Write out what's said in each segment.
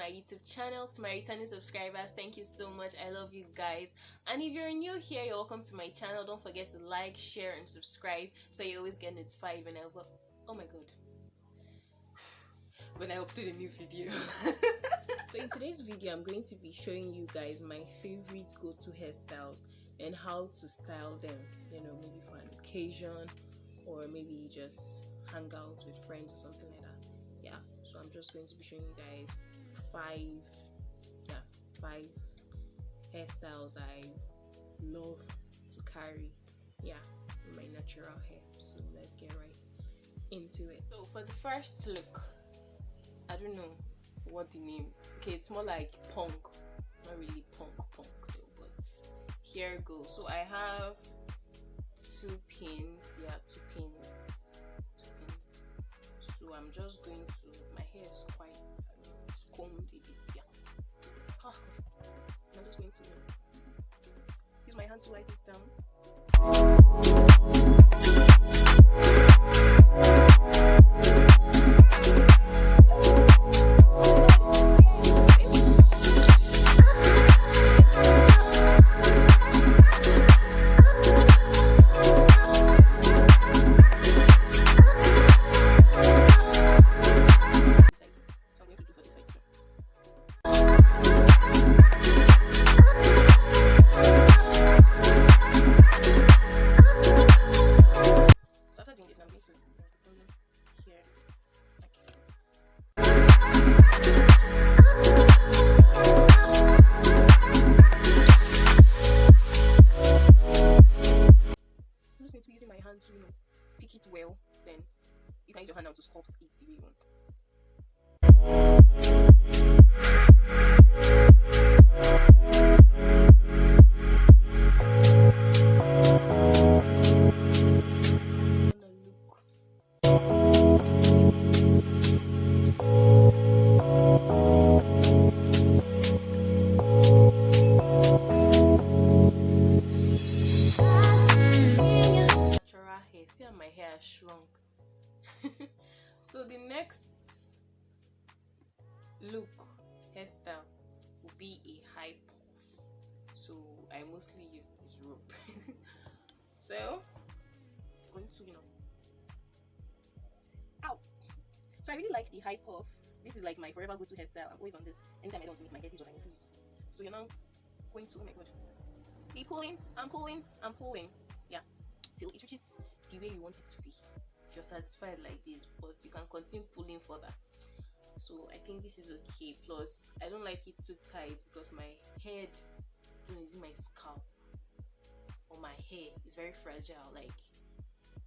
my YouTube channel. To my returning subscribers, thank you so much. I love you guys. And if you're new here, you're welcome to my channel. Don't forget to like, share, and subscribe so you always get notified when I upload. Oh my god, when I upload a new video. So in today's video, I'm going to be showing you guys my favorite go-to hairstyles and how to style them, you know, maybe for an occasion or maybe just hang out with friends or something like that. Yeah, so I'm just going to be showing you guys five hairstyles I love to carry, in my natural hair. So let's get right into it. So for the first look, I don't know what the name, okay, it's more like punk, not really punk though, but here goes. So I have two pins. So I'm just going to, my hair is quite combed a bit, I'm just going to use my hand to light this down. Pick it well, then you can use your hand now to sculpt it the way you want. See how my hair has shrunk. So the next look hairstyle will be a high puff. So I mostly use this rope. So going to, ow. So I really like the high puff. This is like my forever go-to hairstyle. I'm always on this. Anytime I don't want to make my hair, this is what I mostly use. So you're now going to, oh my god, be pulling, I'm pulling, till it reaches the way you want it to be. If you're satisfied like this, but you can continue pulling further. So I think this is okay. Plus I don't like it too tight because my head, is in my scalp or my hair is very fragile. Like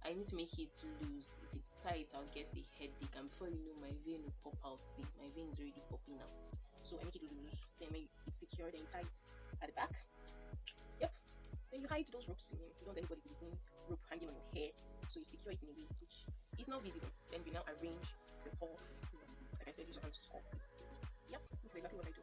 I need to make it loose. If it's tight, I'll get a headache, and before you know, my vein will pop out. See, my vein is already popping out. So I make it loose, then make it secure, then tight at the back. Yep. Then you hide those ropes. You don't want anybody to be seeing rope hanging on your hair, so you secure it in a way which is not visible. Then we now arrange the puff. Like I said, use your hands to sculpt it. Yep, this is exactly what I do.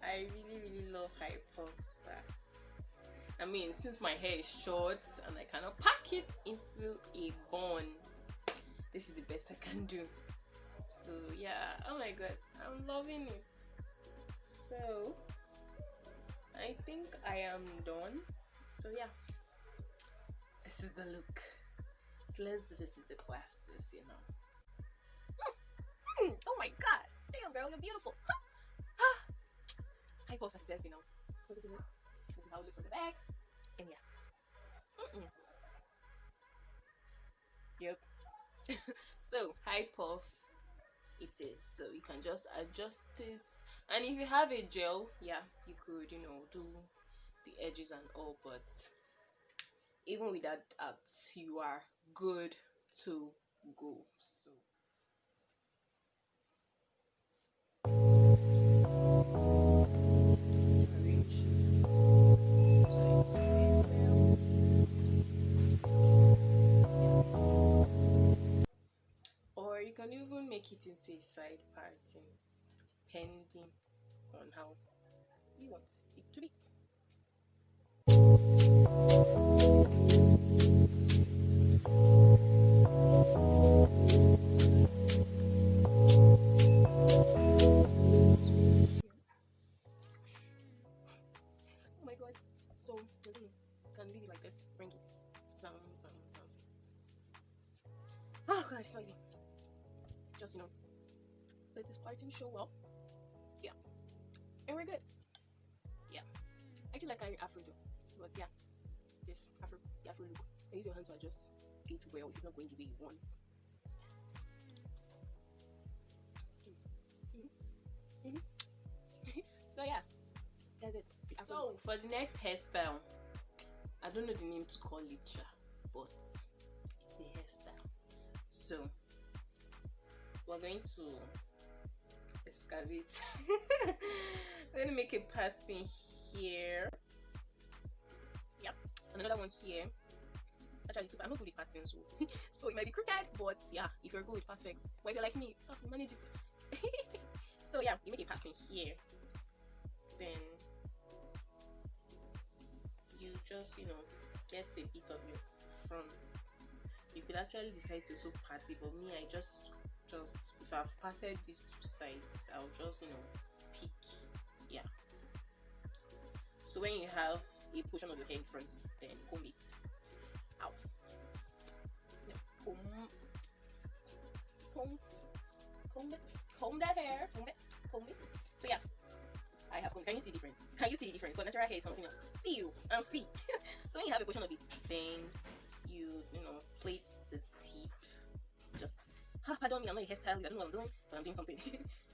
I really love high puffs. I mean, since my hair is short and I cannot pack it into a bun, this is the best I can do. So yeah, oh my god, I'm loving it. So I think I am done. So yeah, this is the look. So let's do this with the glasses, Oh my god, damn girl, you're beautiful. High puffs are the best, So this is it. This is how it looks from the back. And yeah. Yep. So high puff it is. So you can just adjust it, and if you have a gel, you could do the edges and all, but even without that, you are good to go. So or you can even make it into a side parting, depending on how you want it to be. So I don't know. Can leave it like this. Bring it. Sound. Oh god, it's noisy. Just let this parting show well. Yeah. And we're good. Yeah. I actually like carrying afro though. But yeah. The afro look. And use your hand to adjust it well if it's not going the way you want. So yeah, that's it. So for the next hairstyle, I don't know the name to call it, but it's a hairstyle. So we're going to excavate. We're going to make a pattern here. Yep, and another one here. Actually, I'm not good with patterns, so it might be crooked, but yeah, if you're good, perfect. But if you're like me, manage it. So yeah, you make a pattern here. Then you just get a bit of your front. You could actually decide to sew party, but me, I just if I've parted these two sides, I'll just pick. Yeah. So when you have a portion of your hair in front, then comb it out. Comb that hair. Comb it. So yeah, I have combed. Can you see the difference? Can you see the difference? But natural hair is something else. See you and see. So when you have a portion of it, then you plait the tip. Just pardon me, I'm not a hairstylist. I don't know what I'm doing, but I'm doing something.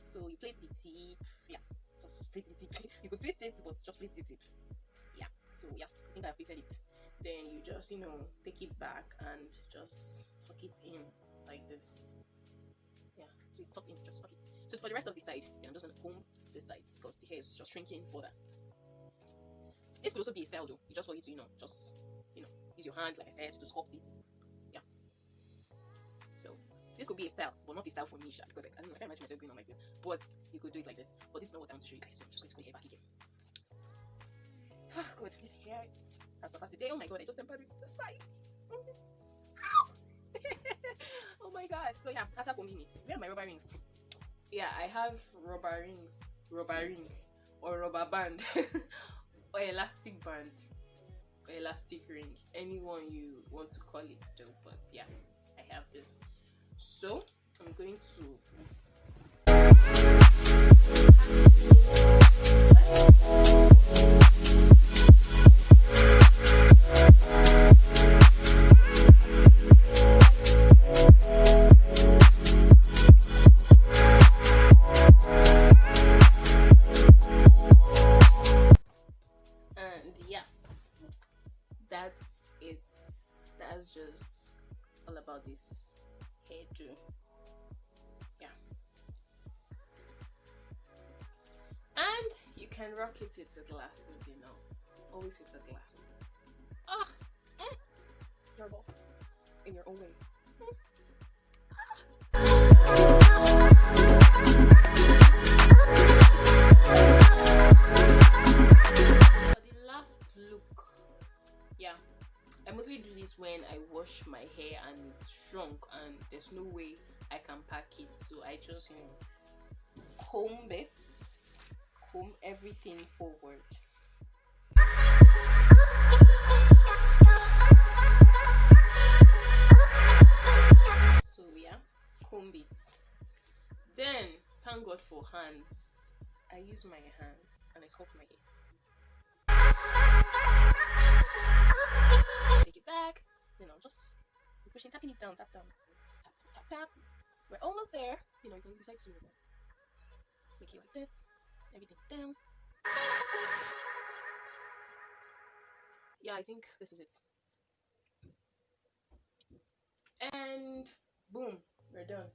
So you plait the tip. Yeah, just plait the tip. You could twist it, but just plait the tip. Yeah. So yeah, I think I've plaited it. Then you just take it back and just tuck it in like this. Yeah, so it's tucked in. Just tuck it. So for the rest of the side, I'm just gonna comb the sides because the hair is just shrinking further. This could also be a style though. It's just for you to just use your hand, like I said, to sculpt it. Yeah. So this could be a style, but not a style for me, because I can't imagine myself going on like this. But you could do it like this. But this is not what I want to show you guys. So I'm just going to put hair back again. Oh god, this hair has suffered today. Oh my god, I just tempered it to the side. Oh my god. So yeah, after combing it, where are my rubber rings? Yeah, I have rubber rings, rubber ring, or rubber band, or elastic band, or elastic ring, anyone you want to call it though. But yeah, I have this. So I'm going to that's just all about this hairdo. Yeah, and you can rock it with the glasses, always with the glasses. You're both in your own way. For the last look, yeah, I mostly do this when I wash my hair and it's shrunk and there's no way I can pack it, so I just comb everything forward. So yeah, comb it. Then thank God for hands. I use my hands and I sculpt my hair. Take it back, just pushing, tapping it down, tap. We're almost there. You can decide to make it like this. Everything's down. Yeah, I think this is it. And boom, we're done.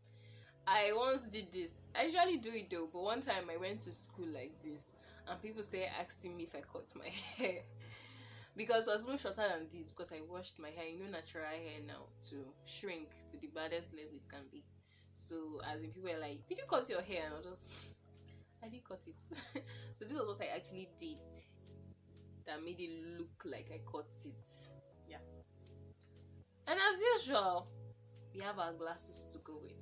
I once did this. I usually do it though, but one time I went to school like this and people started asking me if I cut my hair. Because it was much shorter than this, because I washed my hair, natural hair now, to shrink to the baddest level it can be. So as in people were like, did you cut your hair? And I didn't cut it. So this was what I actually did that made it look like I cut it. Yeah. And as usual, we have our glasses to go with.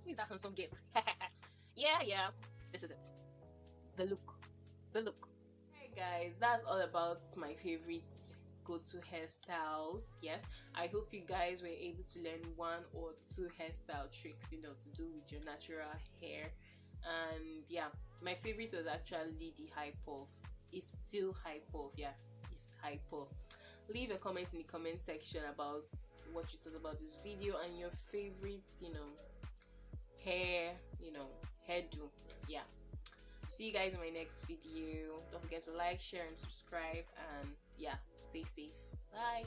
Who is that handsome girl. Yeah, this is it. The look. Alright guys, that's all about my favorite go-to hairstyles. Yes, I hope you guys were able to learn one or two hairstyle tricks, to do with your natural hair. And yeah, my favorite was actually the high puff. It's still high puff. Yeah, it's high puff. Leave a comment in the comment section about what you thought about this video and your favorite hair hairdo. Yeah, see you guys in my next video. Don't forget to like, share and subscribe, and yeah, stay safe. Bye.